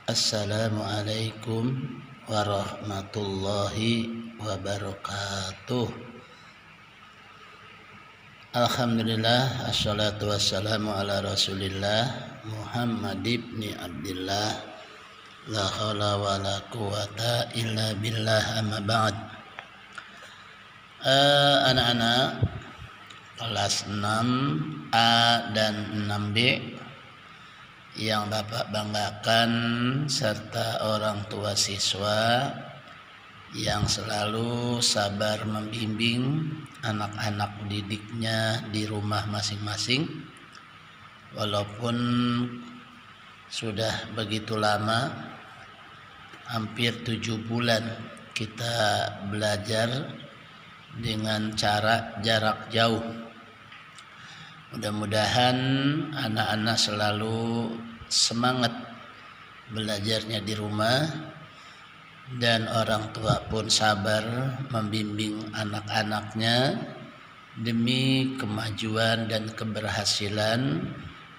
Assalamualaikum warahmatullahi wabarakatuh. Alhamdulillah, assalatu wassalamu ala rasulillah Muhammad ibni Abdillah, la hawla wa la quwata illa billah, amma ba'd. Anak-anak kelas 6A dan 6B yang Bapak banggakan serta orang tua siswa yang selalu sabar membimbing anak-anak didiknya di rumah masing-masing, walaupun sudah begitu lama, hampir 7 bulan kita belajar dengan cara jarak jauh. Mudah-mudahan anak-anak selalu semangat belajarnya di rumah dan orang tua pun sabar membimbing anak-anaknya demi kemajuan dan keberhasilan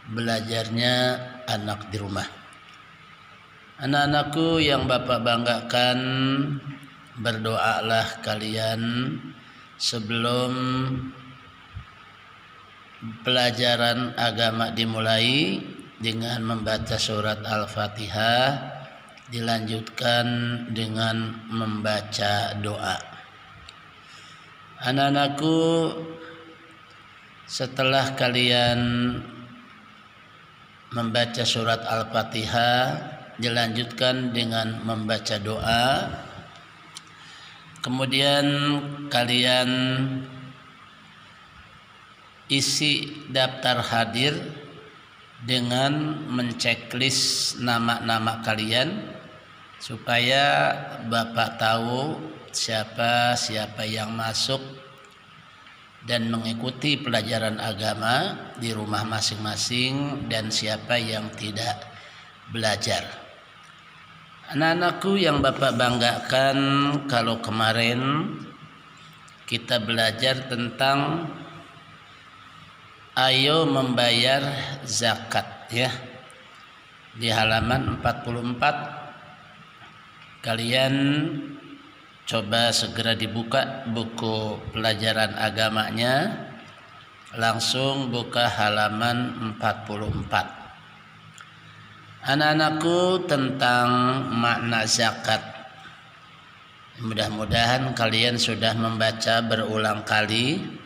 belajarnya anak di rumah. Anak-anakku yang Bapak banggakan, berdoalah kalian sebelum pelajaran agama dimulai dengan membaca surat Al-Fatihah, dilanjutkan dengan membaca doa. Anak-anakku, setelah kalian membaca surat Al-Fatihah, dilanjutkan dengan membaca doa, kemudian kalian isi daftar hadir dengan menceklis nama-nama kalian supaya Bapak tahu siapa yang masuk dan mengikuti pelajaran agama di rumah masing-masing dan siapa yang tidak belajar. Anak-anakku yang Bapak banggakan, kalau kemarin kita belajar tentang ayo membayar zakat ya. Di halaman 44 kalian coba segera dibuka buku pelajaran agamanya, langsung buka halaman 44. Anak-anakku, tentang makna zakat, mudah-mudahan kalian sudah membaca berulang kali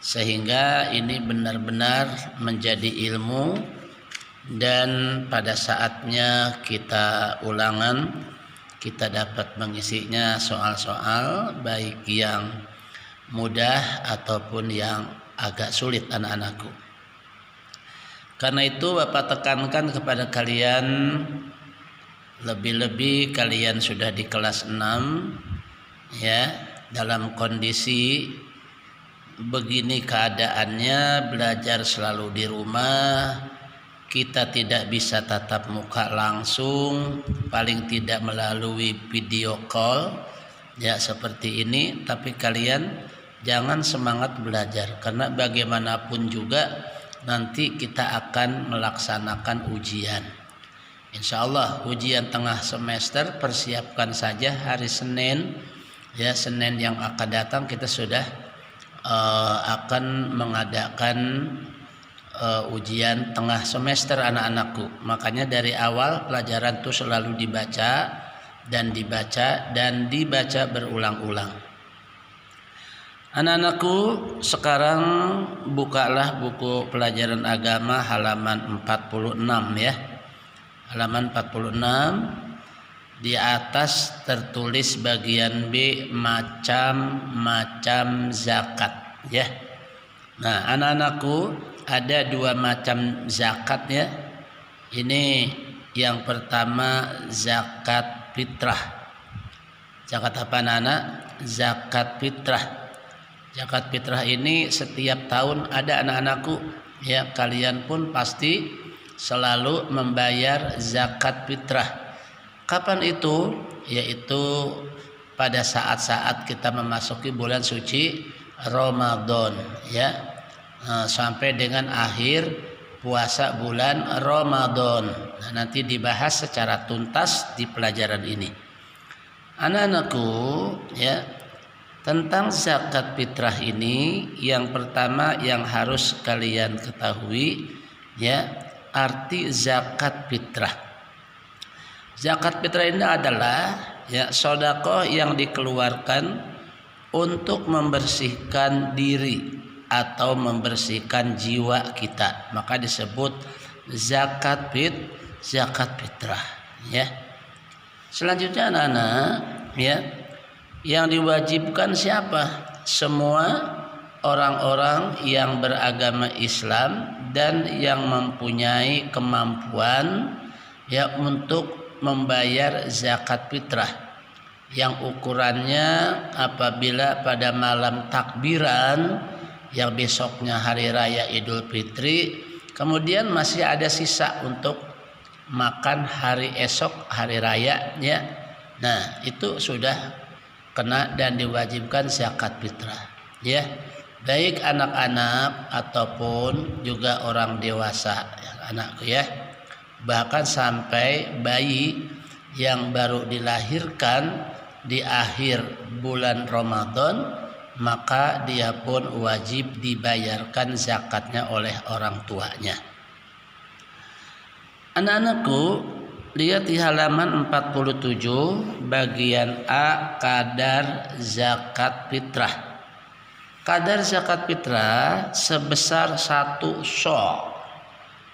sehingga ini benar-benar menjadi ilmu, dan pada saatnya kita ulangan kita dapat mengisinya soal-soal baik yang mudah ataupun yang agak sulit anak-anakku. Karena itu Bapak tekankan kepada kalian, lebih-lebih kalian sudah di kelas 6 ya, dalam kondisi begini keadaannya, belajar selalu di rumah, kita tidak bisa tatap muka langsung, paling tidak melalui video call ya seperti ini. Tapi kalian jangan semangat belajar, karena bagaimanapun juga nanti kita akan melaksanakan ujian. Insya Allah ujian tengah semester, persiapkan saja hari Senin ya, Senin yang akan datang kita sudah akan mengadakan ujian tengah semester anak-anakku. Makanya dari awal pelajaran itu selalu dibaca dan dibaca berulang-ulang. Anak-anakku, sekarang bukalah buku pelajaran agama halaman 46 ya. Halaman 46. Di atas tertulis bagian B, macam-macam zakat ya. Nah, anak-anakku, ada 2 macam zakat ya. Ini yang pertama zakat fitrah. Zakat apa anak-anak? Zakat fitrah. Zakat fitrah ini setiap tahun ada anak-anakku ya. Kalian pun pasti selalu membayar zakat fitrah. Kapan itu? Yaitu pada saat-saat kita memasuki bulan suci Ramadan ya, sampai dengan akhir puasa bulan Ramadan. Nah, nanti dibahas secara tuntas di pelajaran ini. Anak-anakku, ya, tentang zakat fitrah ini yang pertama yang harus kalian ketahui, ya, arti zakat fitrah. Zakat fitrah ini adalah, ya, sedekah yang dikeluarkan untuk membersihkan diri atau membersihkan jiwa kita, maka disebut zakat fitrah, ya. Selanjutnya anak-anak, ya, yang diwajibkan siapa? Semua orang-orang yang beragama Islam dan yang mempunyai kemampuan, ya, untuk membayar zakat fitrah, yang ukurannya apabila pada malam takbiran yang besoknya hari raya Idul Fitri, kemudian masih ada sisa untuk makan hari esok hari raya, ya. Nah, itu sudah kena dan diwajibkan zakat fitrah, ya. Baik anak-anak ataupun juga orang dewasa, ya, anakku, ya. Bahkan sampai bayi yang baru dilahirkan di akhir bulan Ramadan, maka dia pun wajib dibayarkan zakatnya oleh orang tuanya. Anak-anakku, lihat di halaman 47 bagian A, kadar zakat fitrah. Kadar zakat fitrah sebesar 1 so'.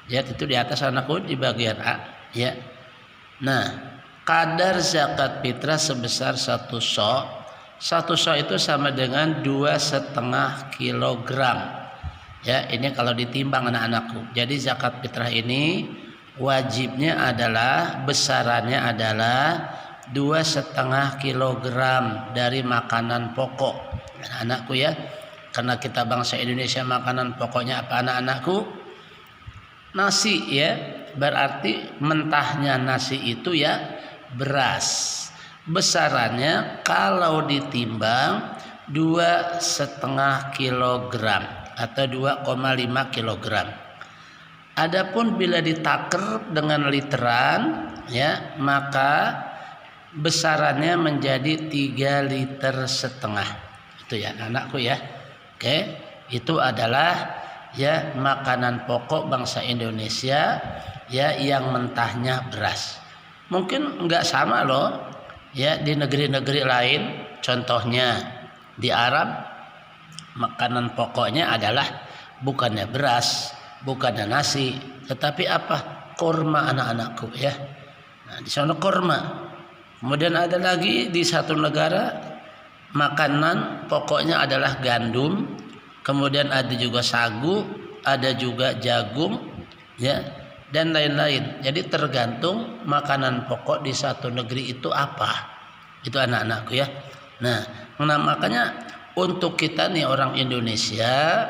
Lihat itu di atas anakku di bagian A, ya. Nah, kadar zakat fitrah sebesar 1 so'. 1 so' itu sama dengan 2,5 kilogram. Ya, ini kalau ditimbang anak-anakku. Jadi zakat fitrah ini wajibnya adalah, besarannya adalah 2,5 kilogram dari makanan pokok, anak-anakku, ya. Karena kita bangsa Indonesia, makanan pokoknya apa anak-anakku? Nasi, ya. Berarti mentahnya nasi itu, ya, beras. Besarannya kalau ditimbang 2,5 kilogram atau 2,5 kilogram. Adapun bila ditaker dengan literan, ya, maka besarannya menjadi 3,5 liter. Itu, ya, anakku, ya. Oke, itu adalah, ya, makanan pokok bangsa Indonesia, ya, yang mentahnya beras. Mungkin enggak sama loh, ya, di negeri-negeri lain. Contohnya di Arab, makanan pokoknya adalah bukannya beras, bukannya nasi, tetapi apa? Kurma, anak-anakku, ya. Nah, di sana kurma. Kemudian ada lagi di satu negara makanan pokoknya adalah gandum, kemudian ada juga sagu, ada juga jagung, ya, dan lain-lain. Jadi tergantung makanan pokok di satu negeri itu apa. Itu anak-anakku, ya. Nah, makanya untuk kita nih orang Indonesia,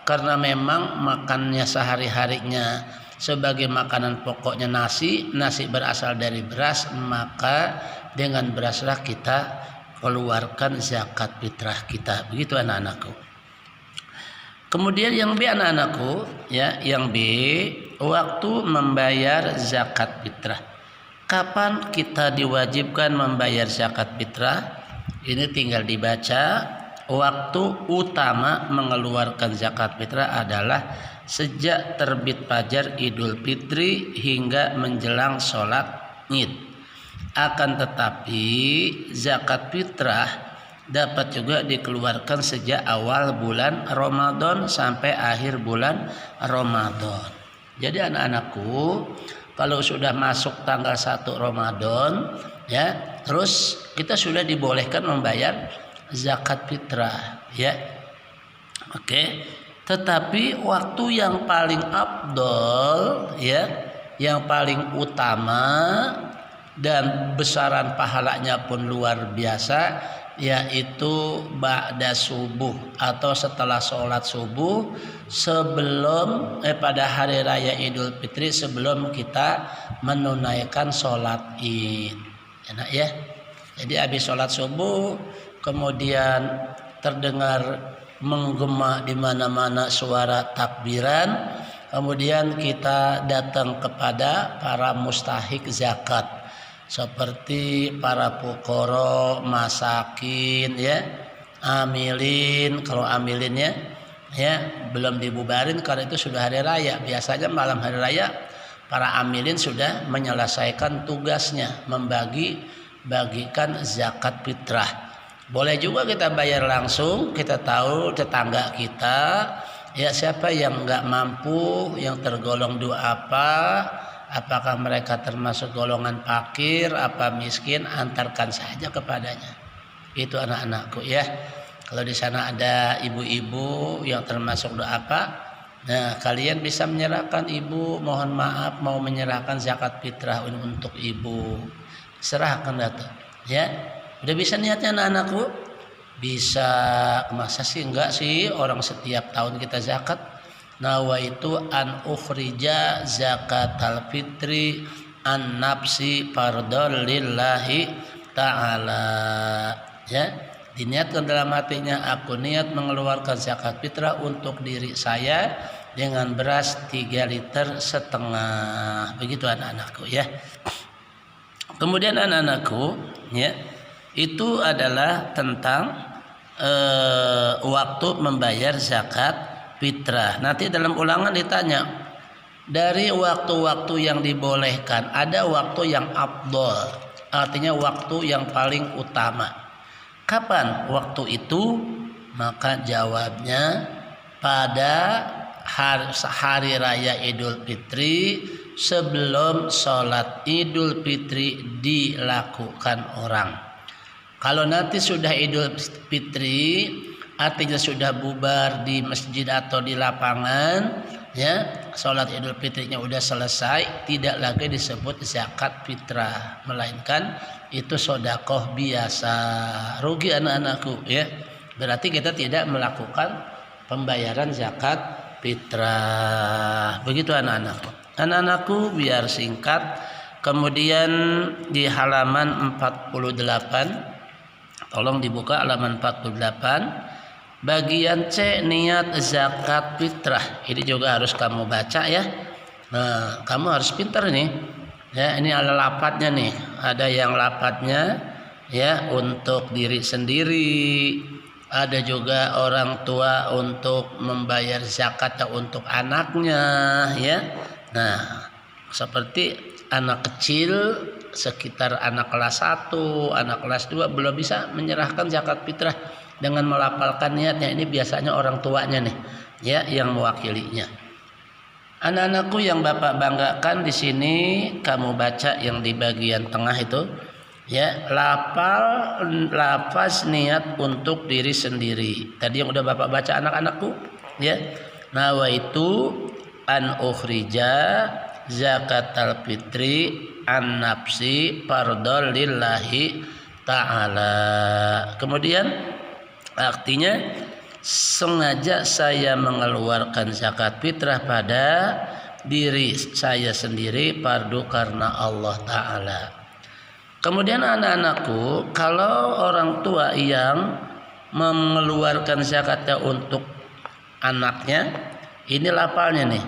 karena memang makannya sehari-harinya sebagai makanan pokoknya nasi berasal dari beras, maka dengan beraslah kita keluarkan zakat fitrah kita. Begitu anak-anakku. Kemudian yang B, anak-anakku, ya, yang B, waktu membayar zakat fitrah. Kapan kita diwajibkan membayar zakat fitrah? Ini tinggal dibaca. Waktu utama mengeluarkan zakat fitrah adalah sejak terbit fajar Idul Fitri hingga menjelang sholat Id. Akan tetapi zakat fitrah dapat juga dikeluarkan sejak awal bulan Ramadan sampai akhir bulan Ramadan. Jadi anak-anakku, kalau sudah masuk tanggal 1 Ramadan, ya, terus kita sudah dibolehkan membayar zakat fitrah, ya. Oke. Tetapi waktu yang paling afdol, ya, yang paling utama dan besaran pahalanya pun luar biasa, yaitu ba'da subuh atau setelah sholat subuh, sebelum pada hari raya Idul Fitri, sebelum kita menunaikan sholat Id. Enak, ya. Jadi habis sholat subuh, kemudian terdengar menggema di mana-mana suara takbiran, Kemudian kita datang kepada para mustahik zakat seperti para fuqara, masakin ya, amilin. Kalau amilinnya ya belum dibubarin karena itu sudah hari raya. Biasanya malam hari raya para amilin sudah menyelesaikan tugasnya bagikan zakat fitrah. Boleh juga kita bayar langsung. Kita tahu tetangga kita ya, siapa yang nggak mampu, yang tergolong apakah mereka termasuk golongan fakir apa miskin, antarkan saja kepadanya. Itu anak-anakku ya. Kalau di sana ada ibu-ibu yang termasuk nah kalian bisa menyerahkan, ibu mohon maaf mau menyerahkan zakat fitrah untuk ibu, serahkan data ya. Udah bisa niatnya anak-anakku? Bisa. Masa sih enggak sih, orang setiap tahun kita zakat. Nawaitu an ukhrija zakatal fitri an nafsi fardhol lillahi ta'ala ya. Diniatkan dalam hatinya, aku niat mengeluarkan zakat fitrah untuk diri saya dengan beras 3,5 liter. Begitu anak-anakku ya. Kemudian anak-anakku ya, itu adalah tentang waktu membayar zakat fitrah. Nanti dalam ulangan ditanya, dari waktu-waktu yang dibolehkan ada waktu yang afdol, artinya waktu yang paling utama. Kapan waktu itu? Maka jawabnya pada hari raya Idul Fitri, sebelum sholat Idul Fitri dilakukan orang. Kalau nanti sudah Idul Fitri, artinya sudah bubar di masjid atau di lapangan ya, sholat Idul Fitrinya udah selesai, tidak lagi disebut zakat fitrah, melainkan itu sodakoh biasa. Rugi anak-anakku ya, berarti kita tidak melakukan pembayaran zakat fitrah. Begitu anak-anakku biar singkat. Kemudian di halaman 48, tolong dibuka halaman 48, bagian C, niat zakat fitrah. Ini juga harus kamu baca ya. Nah, kamu harus pintar nih ya. Ini ada lapatnya nih, ada yang lapatnya ya untuk diri sendiri, ada juga orang tua untuk membayar zakat untuk anaknya ya. Nah, seperti anak kecil sekitar anak kelas 1, anak kelas 2 belum bisa menyerahkan zakat fitrah dengan melafalkan niatnya. Ini biasanya orang tuanya nih ya yang mewakilinya. Anak-anakku yang Bapak banggakan, di sini kamu baca yang di bagian tengah itu ya, lafaz niat untuk diri sendiri. Tadi yang udah Bapak baca anak-anakku ya. Nawaitu an ukhrija zakatal fitri an nafsi fardhol lillahi ta'ala. Kemudian artinya, sengaja saya mengeluarkan zakat fitrah pada diri saya sendiri, fardu karena Allah Ta'ala. Kemudian anak-anakku, kalau orang tua yang mengeluarkan zakatnya untuk anaknya, ini lafalnya nih,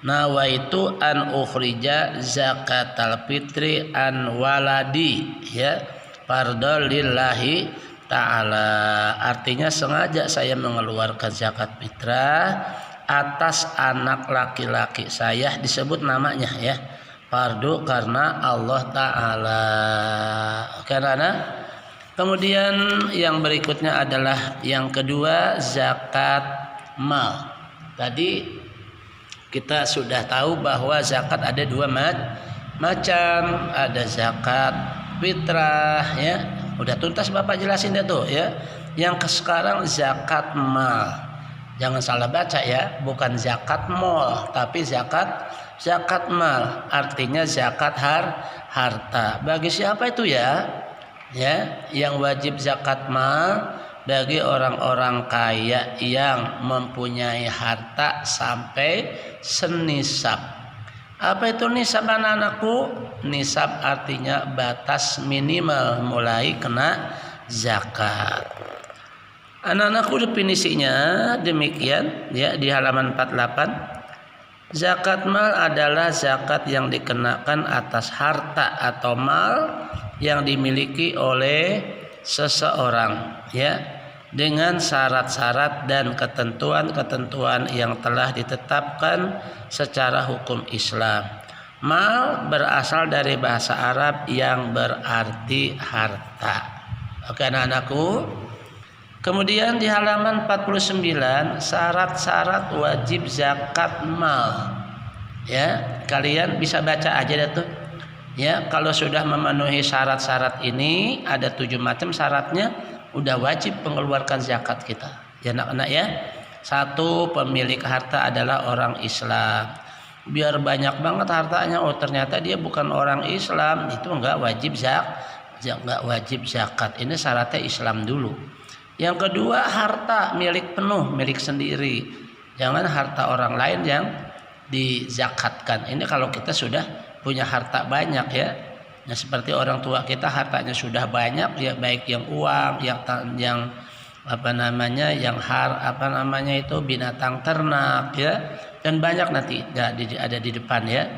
nawaitu an ukhrija zakatal fitri an waladi ya, fardhol lillahi ta'ala. Artinya sengaja saya mengeluarkan zakat fitrah atas anak laki-laki saya, disebut namanya ya, fardu karena Allah Ta'ala. Karena kemudian yang berikutnya adalah yang kedua, zakat mal. Tadi kita sudah tahu bahwa zakat ada dua macam, ada zakat fitrah ya. Udah tuntas Bapak jelasin deh tuh ya. Yang sekarang zakat mal. Jangan salah baca ya, bukan zakat mal, tapi zakat mal. Artinya zakat harta. Bagi siapa itu ya? Ya, yang wajib zakat mal bagi orang-orang kaya yang mempunyai harta sampai senisab. Apa itu nisab anak-anakku? Nisab artinya batas minimal mulai kena zakat. Anak-anakku definisinya demikian ya, di halaman 48. Zakat mal adalah zakat yang dikenakan atas harta atau mal yang dimiliki oleh seseorang, ya, dengan syarat-syarat dan ketentuan-ketentuan yang telah ditetapkan secara hukum Islam. Mal berasal dari bahasa Arab yang berarti harta. Oke anak-anakku. Kemudian di halaman 49 syarat-syarat wajib zakat mal. Ya, kalian bisa baca aja dah tuh. Ya, kalau sudah memenuhi syarat-syarat ini, ada 7 macam syaratnya, udah wajib mengeluarkan zakat kita. Ya anak-anak ya. 1, pemilik harta adalah orang Islam. Biar banyak banget hartanya, oh ternyata dia bukan orang Islam, itu enggak wajib zakat. Ini syaratnya Islam dulu. Yang kedua, harta milik penuh, milik sendiri. Jangan harta orang lain yang dizakatkan. Ini kalau kita sudah punya harta banyak ya. Nah, seperti orang tua kita hartanya sudah banyak ya, baik yang uang, yang binatang ternak ya, dan banyak nanti ada di depan ya.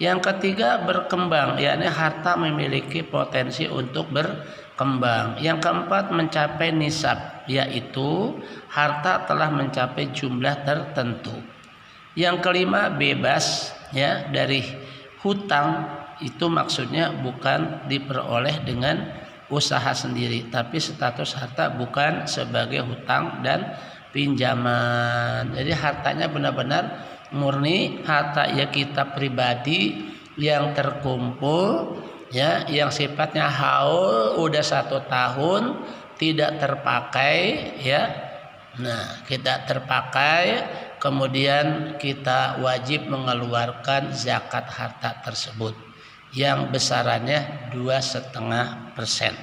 Yang ketiga, berkembang, yakni harta memiliki potensi untuk berkembang. Yang keempat, mencapai nisab, yaitu harta telah mencapai jumlah tertentu. Yang kelima, bebas ya dari hutang. Itu maksudnya bukan diperoleh dengan usaha sendiri, tapi status harta bukan sebagai hutang dan pinjaman. Jadi hartanya benar-benar murni harta ya kita pribadi yang terkumpul ya, yang sifatnya haul udah 1 tahun tidak terpakai ya. Nah, tidak terpakai, kemudian kita wajib mengeluarkan zakat harta tersebut yang besarannya 2,5%.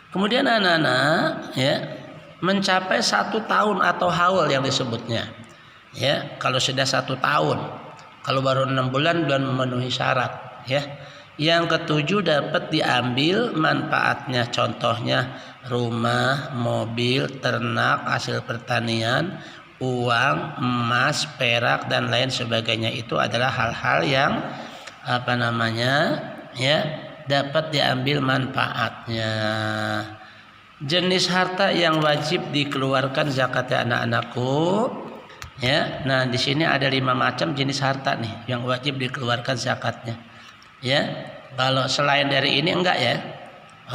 Kemudian anak-anak ya, mencapai 1 tahun atau haul yang disebutnya. Ya, kalau sudah 1 tahun, kalau baru 6 bulan belum memenuhi syarat ya. Yang ketujuh, dapat diambil manfaatnya, contohnya rumah, mobil, ternak, hasil pertanian, uang, emas, perak dan lain sebagainya. Itu adalah hal-hal yang ya, dapat diambil manfaatnya. Jenis harta yang wajib dikeluarkan zakatnya anak-anakku. Ya, nah di sini ada 5 macam jenis harta nih yang wajib dikeluarkan zakatnya. Ya, kalau selain dari ini enggak ya.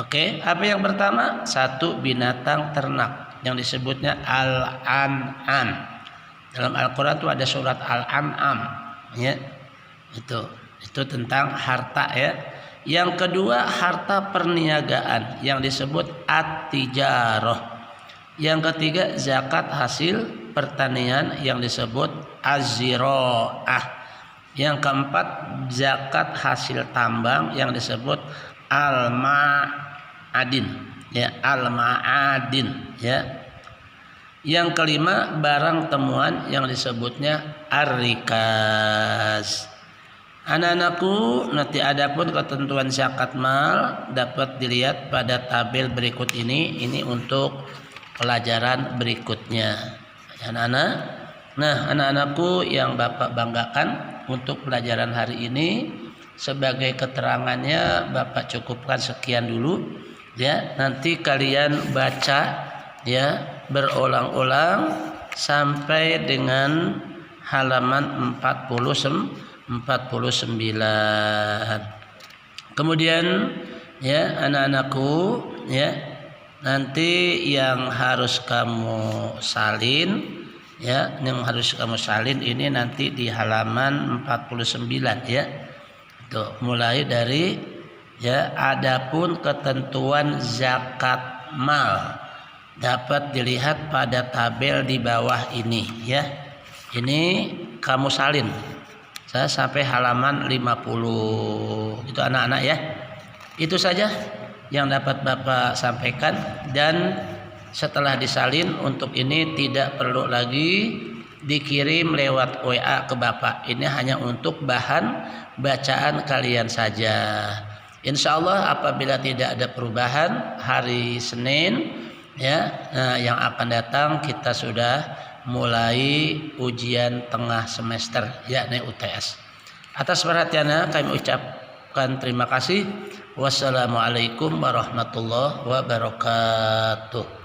Oke, apa yang pertama? 1, binatang ternak yang disebutnya al-an'am. Dalam Al-Qur'an itu ada surat Al-An'am, ya. Itu tentang harta ya. Yang kedua, harta perniagaan yang disebut at-tijarah. Yang ketiga, zakat hasil pertanian yang disebut az-ziraah. Yang keempat, zakat hasil tambang yang disebut al-ma'adin ya, al-ma'adin ya. Yang kelima, barang temuan yang disebutnya ar-rikaz. Anak-anakku, nanti ada pun ketentuan zakat mal dapat dilihat pada tabel berikut ini. Ini untuk pelajaran berikutnya ya anak-anak. Nah anak-anakku yang Bapak banggakan, untuk pelajaran hari ini sebagai keterangannya Bapak cukupkan sekian dulu ya. Nanti kalian baca ya berulang-ulang sampai dengan halaman 49. Kemudian ya anak-anakku ya, nanti yang harus kamu salin ya, ini nanti di halaman 49 ya. Tuh, mulai dari ya, adapun ketentuan zakat mal dapat dilihat pada tabel di bawah ini ya. Ini kamu salin saya sampai halaman 50. Itu anak-anak ya. Itu saja yang dapat Bapak sampaikan, dan setelah disalin untuk ini tidak perlu lagi dikirim lewat WA ke Bapak. Ini hanya untuk bahan bacaan kalian saja. Insya Allah apabila tidak ada perubahan, hari Senin ya yang akan datang kita sudah mulai ujian tengah semester yakni UTS. Atas perhatiannya kami ucapkan terima kasih. Wassalamualaikum warahmatullahi wabarakatuh.